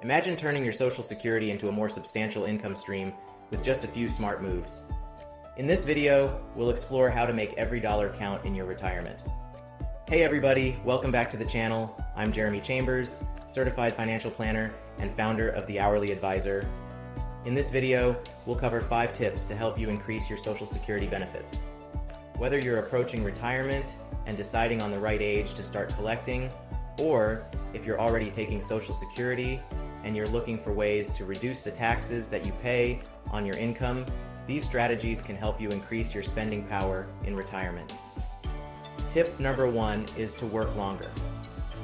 Imagine turning your Social Security into a more substantial income stream with just a few smart moves. In this video, we'll explore how to make every dollar count in your retirement. Hey everybody, welcome back to the channel. I'm Jeremy Chambers, certified financial planner and founder of The Hourly Advisor. In this video, we'll cover 5 tips to help you increase your Social Security benefits. Whether you're approaching retirement and deciding on the right age to start collecting, or if you're already taking Social Security and you're looking for ways to reduce the taxes that you pay on your income, these strategies can help you increase your spending power in retirement. Tip number 1 is to work longer.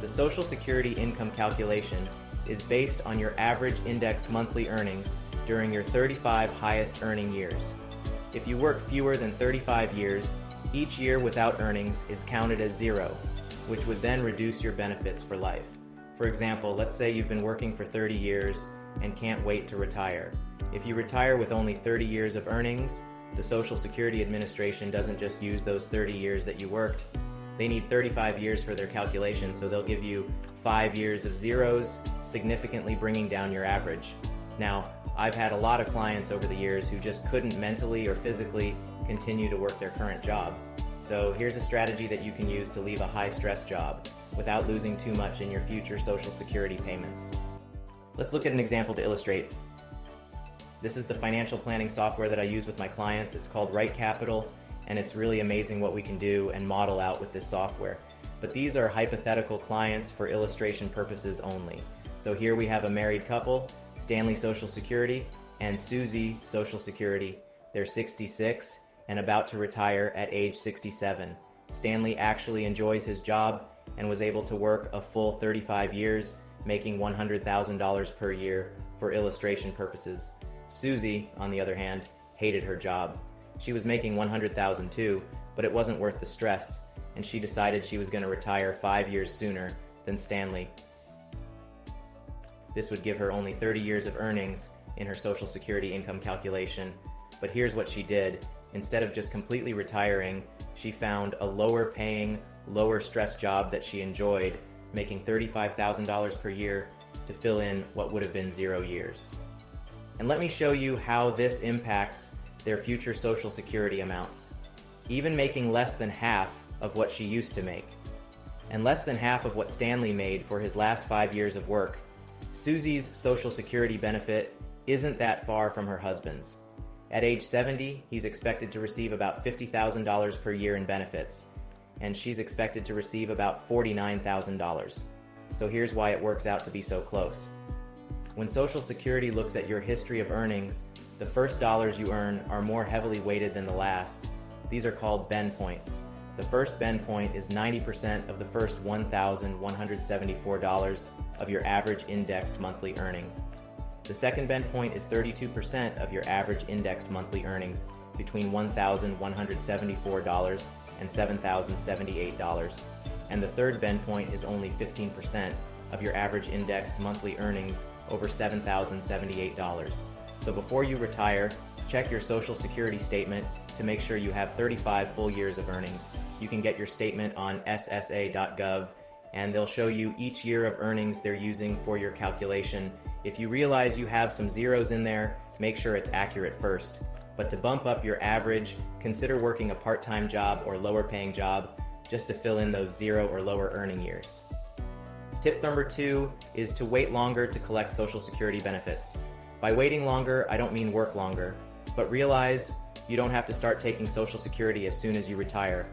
The Social Security income calculation is based on your average index monthly earnings during your 35 highest earning years. If you work fewer than 35 years, each year without earnings is counted as 0, which would then reduce your benefits for life. For example, let's say you've been working for 30 years and can't wait to retire. If you retire with only 30 years of earnings, the Social Security Administration doesn't just use those 30 years that you worked. They need 35 years for their calculation, so they'll give you 5 years of zeros, significantly bringing down your average. Now, I've had a lot of clients over the years who just couldn't mentally or physically continue to work their current job. So here's a strategy that you can use to leave a high-stress job without losing too much in your future Social Security payments. Let's look at an example to illustrate. This is the financial planning software that I use with my clients. It's called Right Capital, and it's really amazing what we can do and model out with this software. But these are hypothetical clients for illustration purposes only. So here we have a married couple, Stanley Social Security and Susie Social Security. They're 66 and about to retire at age 67. Stanley actually enjoys his job and was able to work a full 35 years, making $100,000 per year for illustration purposes. Susie, on the other hand, hated her job. She was making $100,000 too, but it wasn't worth the stress, and she decided she was going to retire 5 years sooner than Stanley. This would give her only 30 years of earnings in her Social Security income calculation. But here's what she did. Instead of just completely retiring, she found a lower paying, lower stress job that she enjoyed, making $35,000 per year to fill in what would have been 0 years. And let me show you how this impacts their future Social Security amounts. Even making less than half of what she used to make, and less than half of what Stanley made for his last 5 years of work, Susie's Social Security benefit isn't that far from her husband's. At age 70, he's expected to receive about $50,000 per year in benefits, and she's expected to receive about $49,000. So here's why it works out to be so close. When Social Security looks at your history of earnings, the first dollars you earn are more heavily weighted than the last. These are called bend points. The first bend point is 90% of the first $1,174 of your average indexed monthly earnings. The second bend point is 32% of your average indexed monthly earnings between $1,174 and $7,078. And the third bend point is only 15% of your average indexed monthly earnings over $7,078. So before you retire, check your Social Security statement to make sure you have 35 full years of earnings. You can get your statement on ssa.gov, and they'll show you each year of earnings they're using for your calculation. If you realize you have some zeros in there, make sure it's accurate first. But to bump up your average, consider working a part-time job or lower paying job just to fill in those 0 or lower earning years. Tip number 2 is to wait longer to collect Social Security benefits. By waiting longer, I don't mean work longer, but realize you don't have to start taking Social Security as soon as you retire.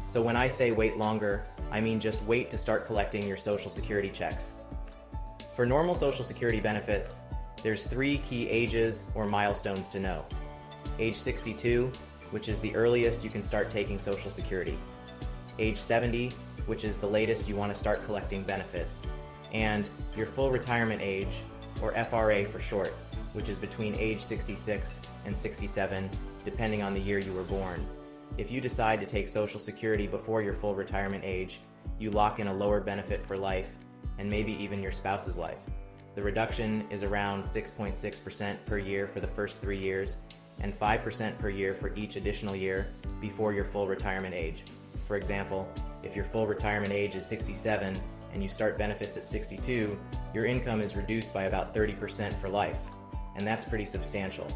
So when I say wait longer, I mean just wait to start collecting your Social Security checks. For normal Social Security benefits, there's 3 key ages or milestones to know. Age 62, which is the earliest you can start taking Social Security. Age 70, which is the latest you want to start collecting benefits. And your full retirement age, or FRA for short, which is between age 66 and 67, depending on the year you were born. If you decide to take Social Security before your full retirement age, you lock in a lower benefit for life, and maybe even your spouse's life. The reduction is around 6.6% per year for the first 3 years, and 5% per year for each additional year before your full retirement age. For example, if your full retirement age is 67 and you start benefits at 62, your income is reduced by about 30% for life, and that's pretty substantial.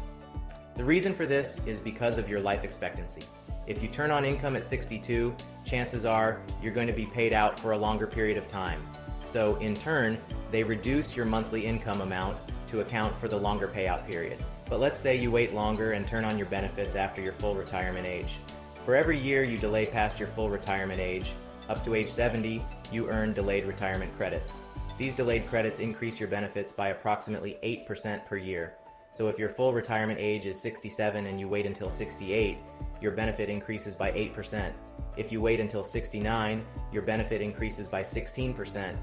The reason for this is because of your life expectancy. If you turn on income at 62, chances are you're going to be paid out for a longer period of time. So in turn, they reduce your monthly income amount to account for the longer payout period. But let's say you wait longer and turn on your benefits after your full retirement age. For every year you delay past your full retirement age, up to age 70, you earn delayed retirement credits. These delayed credits increase your benefits by approximately 8% per year. So if your full retirement age is 67 and you wait until 68, your benefit increases by 8%. If you wait until 69, your benefit increases by 16%.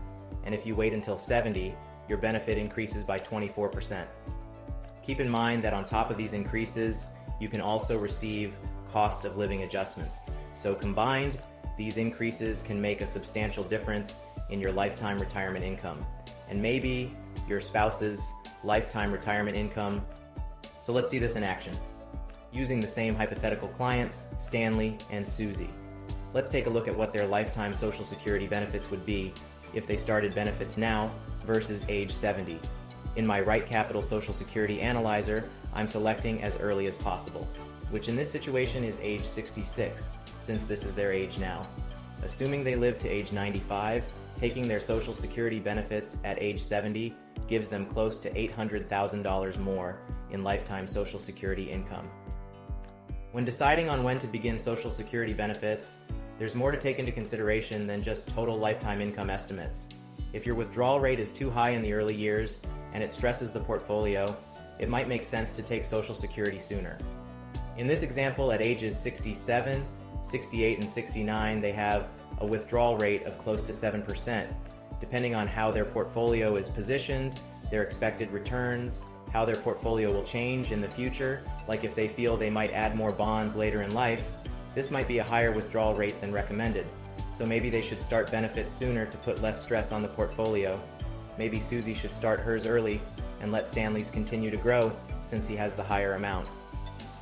And if you wait until 70, your benefit increases by 24%. Keep in mind that on top of these increases, you can also receive cost of living adjustments. So combined, these increases can make a substantial difference in your lifetime retirement income, and maybe your spouse's lifetime retirement income. So let's see this in action. Using the same hypothetical clients, Stanley and Susie. Let's take a look at what their lifetime Social Security benefits would be if they started benefits now versus age 70. In my Right Capital Social Security Analyzer, I'm selecting as early as possible, which in this situation is age 66, since this is their age now. Assuming they live to age 95, taking their Social Security benefits at age 70 gives them close to $800,000 more in lifetime Social Security income. When deciding on when to begin Social Security benefits, there's more to take into consideration than just total lifetime income estimates. If your withdrawal rate is too high in the early years and it stresses the portfolio, it might make sense to take Social Security sooner. In this example, at ages 67, 68, and 69, they have a withdrawal rate of close to 7%, depending on how their portfolio is positioned, their expected returns, how their portfolio will change in the future, like if they feel they might add more bonds later in life. This might be a higher withdrawal rate than recommended, so maybe they should start benefits sooner to put less stress on the portfolio. Maybe Susie should start hers early and let Stanley's continue to grow since he has the higher amount.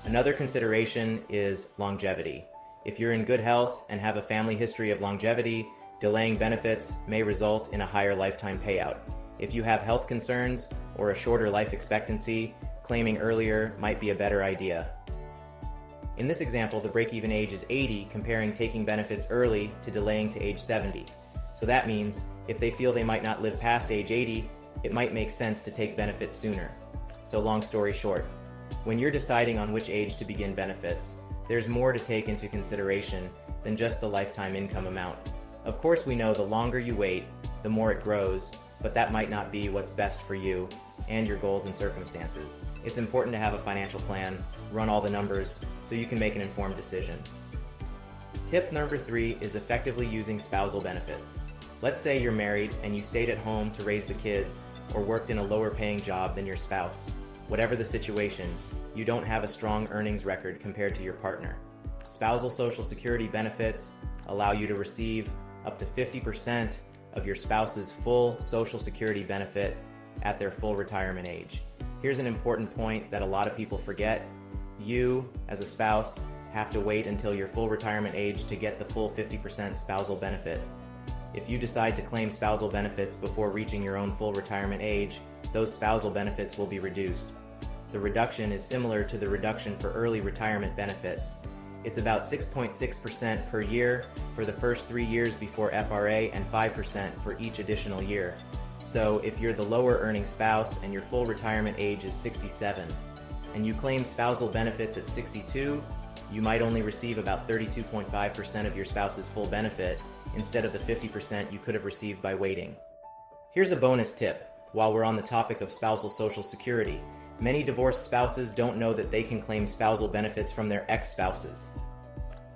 Another consideration is longevity. If you're in good health and have a family history of longevity, delaying benefits may result in a higher lifetime payout. If you have health concerns or a shorter life expectancy, claiming earlier might be a better idea. In this example, the break-even age is 80, comparing taking benefits early to delaying to age 70. So that means if they feel they might not live past age 80, it might make sense to take benefits sooner. So long story short, when you're deciding on which age to begin benefits, there's more to take into consideration than just the lifetime income amount. Of course, we know the longer you wait, the more it grows, but that might not be what's best for you and your goals and circumstances. It's important to have a financial plan, run all the numbers, so you can make an informed decision. Tip number 3 is effectively using spousal benefits. Let's say you're married and you stayed at home to raise the kids or worked in a lower paying job than your spouse. Whatever the situation, you don't have a strong earnings record compared to your partner. Spousal Social Security benefits allow you to receive up to 50% of your spouse's full Social Security benefit at their full retirement age. Here's an important point that a lot of people forget. You, as a spouse, have to wait until your full retirement age to get the full 50% spousal benefit. If you decide to claim spousal benefits before reaching your own full retirement age, those spousal benefits will be reduced. The reduction is similar to the reduction for early retirement benefits. It's about 6.6% per year for the first 3 years before FRA and 5% for each additional year. So if you're the lower earning spouse and your full retirement age is 67, and you claim spousal benefits at 62, you might only receive about 32.5% of your spouse's full benefit instead of the 50% you could have received by waiting. Here's a bonus tip while we're on the topic of spousal Social Security. Many divorced spouses don't know that they can claim spousal benefits from their ex-spouses.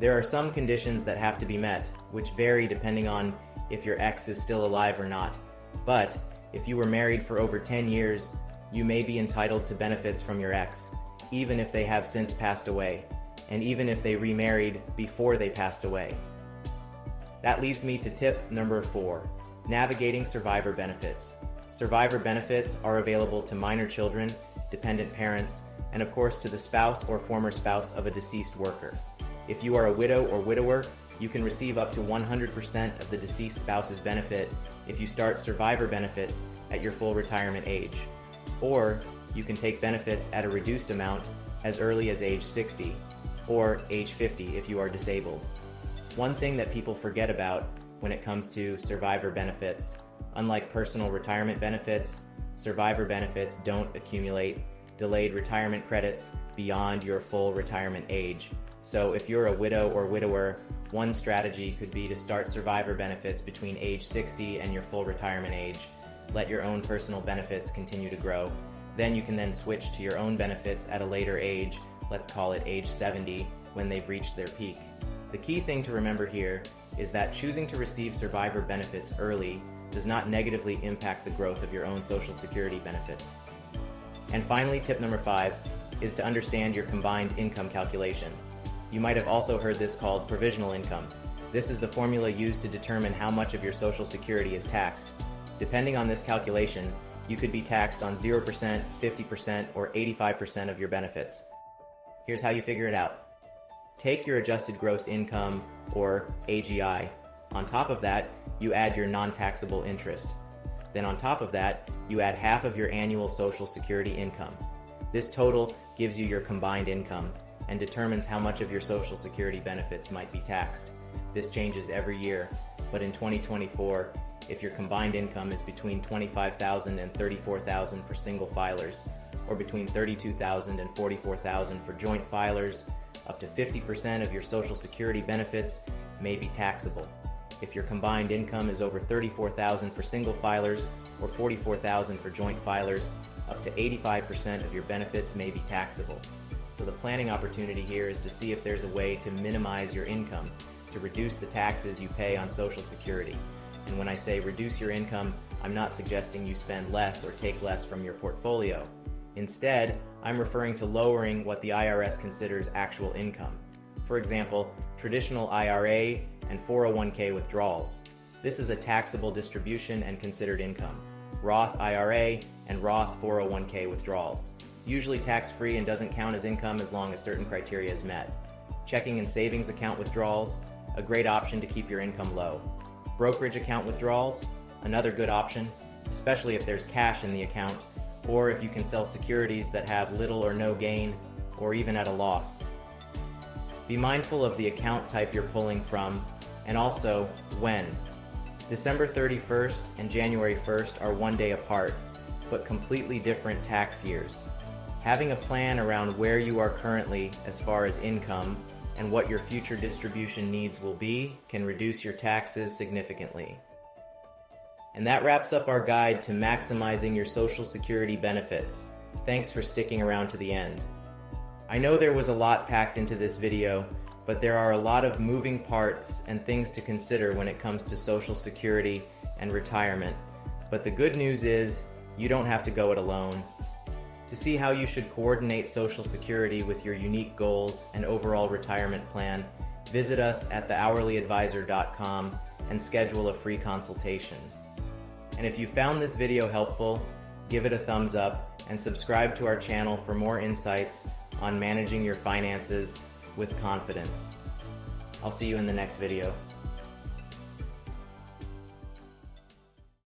There are some conditions that have to be met, which vary depending on if your ex is still alive or not. But if you were married for over 10 years, you may be entitled to benefits from your ex, even if they have since passed away, and even if they remarried before they passed away. That leads me to tip number 4, navigating survivor benefits. Survivor benefits are available to minor children, dependent parents, and of course to the spouse or former spouse of a deceased worker. If you are a widow or widower, you can receive up to 100% of the deceased spouse's benefit if you start survivor benefits at your full retirement age. Or you can take benefits at a reduced amount as early as age 60, or age 50 if you are disabled. One thing that people forget about when it comes to survivor benefits, unlike personal retirement benefits, survivor benefits don't accumulate delayed retirement credits beyond your full retirement age. So if you're a widow or widower, one strategy could be to start survivor benefits between age 60 and your full retirement age. Let your own personal benefits continue to grow. Then you can switch to your own benefits at a later age, let's call it age 70, when they've reached their peak. The key thing to remember here is that choosing to receive survivor benefits early does not negatively impact the growth of your own Social Security benefits. And finally, tip number 5 is to understand your combined income calculation. You might have also heard this called provisional income. This is the formula used to determine how much of your Social Security is taxed. Depending on this calculation, you could be taxed on 0%, 50%, or 85% of your benefits. Here's how you figure it out. Take your adjusted gross income, or AGI. On top of that, you add your non-taxable interest. Then on top of that, you add half of your annual Social Security income. This total gives you your combined income and determines how much of your Social Security benefits might be taxed. This changes every year, but in 2024, if your combined income is between $25,000 and $34,000 for single filers, or between $32,000 and $44,000 for joint filers, up to 50% of your Social Security benefits may be taxable. If your combined income is over $34,000 for single filers or $44,000 for joint filers, up to 85% of your benefits may be taxable. So the planning opportunity here is to see if there's a way to minimize your income, to reduce the taxes you pay on Social Security. And when I say reduce your income, I'm not suggesting you spend less or take less from your portfolio. Instead, I'm referring to lowering what the IRS considers actual income. For example, traditional IRA and 401k withdrawals. This is a taxable distribution and considered income. Roth IRA and Roth 401k withdrawals. Usually tax-free and doesn't count as income as long as certain criteria is met. Checking and savings account withdrawals, a great option to keep your income low. Brokerage account withdrawals, another good option, especially if there's cash in the account, or if you can sell securities that have little or no gain, or even at a loss. Be mindful of the account type you're pulling from, and also when. December 31st and January 1st are one day apart, but completely different tax years. Having a plan around where you are currently as far as income and what your future distribution needs will be can reduce your taxes significantly. And that wraps up our guide to maximizing your Social Security benefits. Thanks for sticking around to the end. I know there was a lot packed into this video, but there are a lot of moving parts and things to consider when it comes to Social Security and retirement. But the good news is, you don't have to go it alone. To see how you should coordinate Social Security with your unique goals and overall retirement plan, visit us at thehourlyadvisor.com and schedule a free consultation. And if you found this video helpful, give it a thumbs up and subscribe to our channel for more insights on managing your finances with confidence. I'll see you in the next video.